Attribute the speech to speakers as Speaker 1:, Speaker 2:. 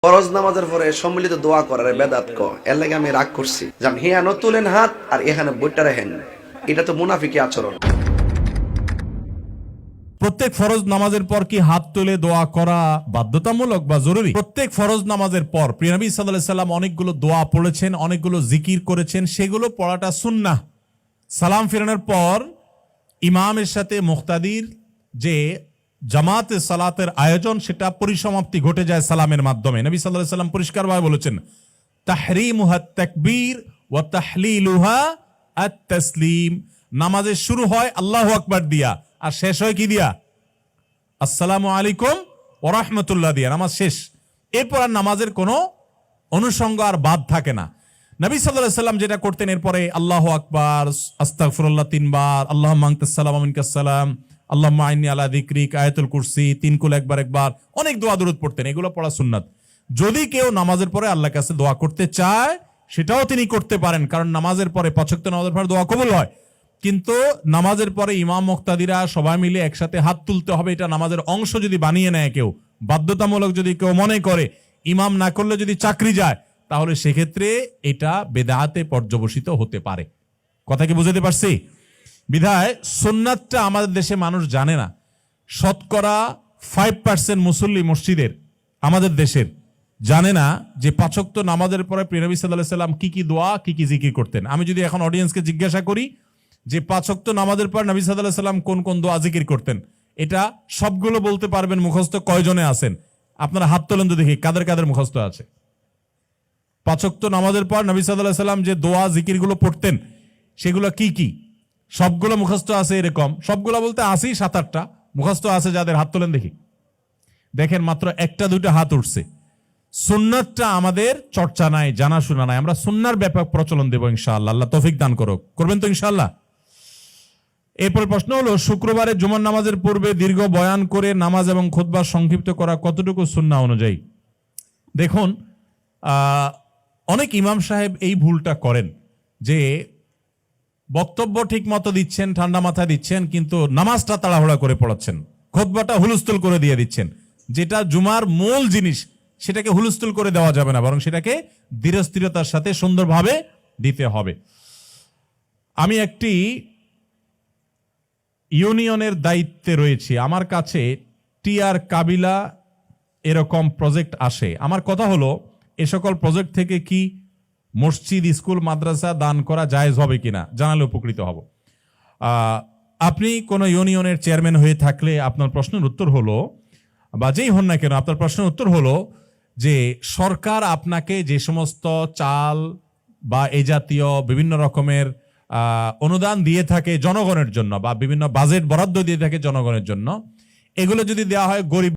Speaker 1: ফরজ নামাজের পরে সম্মিলিত দোয়া করার বেদাত ক এর লাগে আমি রাগ করছি জান হিয়ানো তুলেন হাত আর এখানে বইটা রাখেন, এটা তো মুনাফিকি আচরণ।
Speaker 2: প্রত্যেক ফরজ নামাজের পর কি হাত তুলে দোয়া করা বাধ্যতামূলক বা জরুরি? প্রত্যেক ফরজ নামাজের পর প্রিয় নবী সাল্লাল্লাহু আলাইহি সাল্লাম অনেকগুলো দোয়া পড়েছেন, অনেকগুলো জিকির করেছেন, সেগুলো পড়াটা সুন্নাহ। সালাম ফিরানোর পর ইমামের সাথে মুক্তাদির যে জামাতে সালাতের আয়োজন, সেটা পরিসমাপ্তি ঘটে যায় সালামের মাধ্যমে। নবী সাল্লাল্লাহু আলাইহি সাল্লাম পরিষ্কারভাবে বলেছেন, তাহরিমুহা তাকবীর ওয়া তাহলিলুহা আত-তাসলিম। নামাজের শুরু হয় আল্লাহু আকবার দিয়া আর শেষ হয় কি দিয়া? আসসালামু আলাইকুম ওয়া রাহমাতুল্লাহ দিয়া নামাজ শেষ। এরপর আর নামাজের কোনো অনুষঙ্গ আর বাদ থাকে না। নবী সাল্লাল্লাহু আলাইহি সাল্লাম যেটা করতেন, এরপরে আল্লাহু আকবার, আস্তাগফিরুল্লাহ 3 বার, আল্লাহুম্মা আনতাস সালাম ওয়া মিনকাস সালাম, আল্লাহুম্মা আইন্নী আলা যিকরিক, আয়াতুল কুরসি, 3 কুল একবার, অনেক দোয়া দরুদ পড়তেন। এগুলো পড়া সুন্নাত। যদি কেউ নামাজের পরে আল্লাহর কাছে দোয়া করতে চায় সেটাও তিনি করতে পারেন, কারণ নামাজের পরে 5 ওয়াক্ত নামাজের পরে দোয়া কবুল হয়। কিন্তু নামাজের পরে ইমাম মুক্তাদিরা সবাই মিলে একসাথে হাত তুলতে হবে, এটা নামাজের অংশ যদি বানিয়ে নেয় কেউ, বাধ্যতামূলক যদি কেউ মনে করে, ইমাম না করলে যদি চাকরি যায়, তাহলে সেক্ষেত্রে এটা বেদাতে পর্যবসিত হতে পারে। কথা কি বুঝাতে পারছি? বিধায় সুন্নাতটা আমাদের দেশে মানুষ জানে না। শতকরা 5% মুসল্লি মসজিদের আমাদের দেশের জানে না যে 5 ওয়াক্ত নামাজের পরে প্রিয় নবী সাল্লাল্লাহু আলাইহি সাল্লাম কি কি দোয়া, কি কি জিকির করতেন। আমি যদি এখন অডিয়েন্সকে জিজ্ঞাসা করি যে 5 ওয়াক্ত নামাজের পর নবী সাল্লাল্লাহু আলাইহি সাল্লাম কোন কোন দোয়া জিকির করতেন, এটা সবগুলো বলতে পারবেন মুখস্থ কয়জনে আছেন? আপনারা হাত তোলেন তো দেখি কাদের কাদের মুখস্থ আছে। 5 ওয়াক্ত নামাজের পর নবী সাল্লাল্লাহু আলাইহি সাল্লাম যে দোয়া জিকিরগুলো পড়তেন সেগুলো কি কি? সবগুলো মুখস্থ আছে এরকম? সবগুলো বলতে 80-87টা মুখস্থ আছে যাদের, হাত তোলেন দেখি। দেখেন মাত্র 1-2টা হাত উঠছে। সুন্নাতটা আমাদের চর্চা নাই, জানাশোনা নাই। আমরা সুন্নার ব্যাপক প্রচলন দেব ইনশাআল্লাহ। আল্লাহ তৌফিক দান করুক। করবেন তো ইনশাআল্লাহ? এরপর প্রশ্ন হলো, শুক্রবারে জুমার নামাজের পূর্বে দীর্ঘ বয়ান করে নামাজ এবং খুতবা সংক্ষিপ্ত করা কতটুকু সুন্নাহ অনুযায়ী? দেখুন, অনেক ইমাম সাহেব এই ভুলটা করেন যে বক্তব্য ঠিক মতো দিচ্ছেন, ঠান্ডা মাথায় দিচ্ছেন, কিন্তু নামাজটা তাড়াহুড়া করে পড়াচ্ছেন, খুতবাটা হুলস্থুল করে দিয়ে দিচ্ছেন। যেটা জুমার মূল জিনিস সেটাকে হুলস্থুল করে দেওয়া যাবে না, বরং সেটাকে ধীরস্থিরতার সাথে সুন্দরভাবে দিতে হবে। আমি একটি ইউনিয়নের দায়িত্বে রয়েছি, আমার কাছে টিআর কাবিলা এরকম প্রজেক্ট আসে। আমার কথা হলো, এ সকল প্রজেক্ট থেকে কি মসজিদ, স্কুল, মাদ্রাসা দান করা জায়েজ হবে কিনা জানালে উপকৃত হব। আপনি কোনো ইউনিয়নের চেয়ারম্যান হয়ে থাকলে আপনার প্রশ্নের উত্তর হলো, বা যেই হন না কেন, আপনার প্রশ্নের উত্তর হলো যে সরকার আপনাকে যে সমস্ত চাল বা এই জাতীয় বিভিন্ন রকমের অনুদান দিয়ে থাকে জনগণের জন্য, বা বিভিন্ন বাজেট বরাদ্দ দিয়ে থাকে জনগণের জন্য, এগুলো যদি দেওয়া হয় গরিব